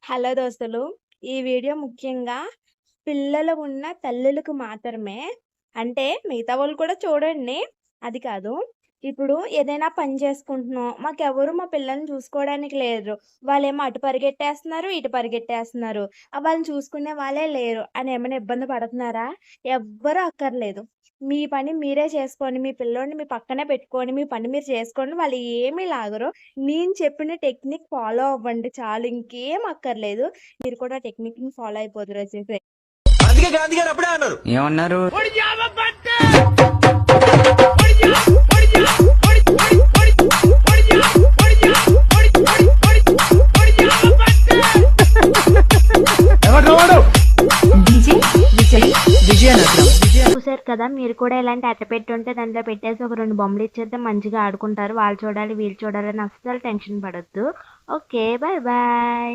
Hello దోస్తులు. ఈ video ముఖ్యంగా పిల్లలు ఉన్న తల్లులకు మాత్రమే. అంటే మిగతా వాళ్ళు కూడా చూడండి. అది కాదు. ఇప్పుడు ఏదైనా పని చేసుకుంటున్నాం. మాకెవరు మా పిల్లల్ని చూసుకోవడానికి లేరు. వాళ్ళేమో అటు పరిగెట్టేస్తున్నారు, ఇటు పరిగెట్టేస్తున్నారు. వాళ్ళని చూసుకునే వాళ్ళే లేరు అని ఏమైనా ఇబ్బంది పడుతున్నారా? ఎవ్వరు అక్కర్లేదు. మీ పని మీరే చేసుకోండి. మీ పిల్లోడిని మీ పక్కనే పెట్టుకొని, మీ పని మీరు చేసుకోండి. వాళ్ళు ఏమీ లాగరు. నేను చెప్పిన టెక్నిక్ ఫాలో అవ్వండి చాలు. ఇంకేం అక్కర్లేదు. మీరు కూడా టెక్నిక్‌ని ఫాలో అయిపోదురొచ్చేసి. అందుకే గాంధీ గారు అప్పుడే అన్నారు. ఏమన్నారు? చూసారు కదా! మీరు కూడా ఇలాంటి అట్టపెట్టు ఉంటే దాంట్లో పెట్టేసి ఒక 2 బొమ్మలు ఇచ్చేస్తే మంచిగా ఆడుకుంటారు. వాళ్ళు చూడాలి, వీళ్ళు చూడాలని అస్సలు టెన్షన్ పడొద్దు. ఓకే. Bye bye.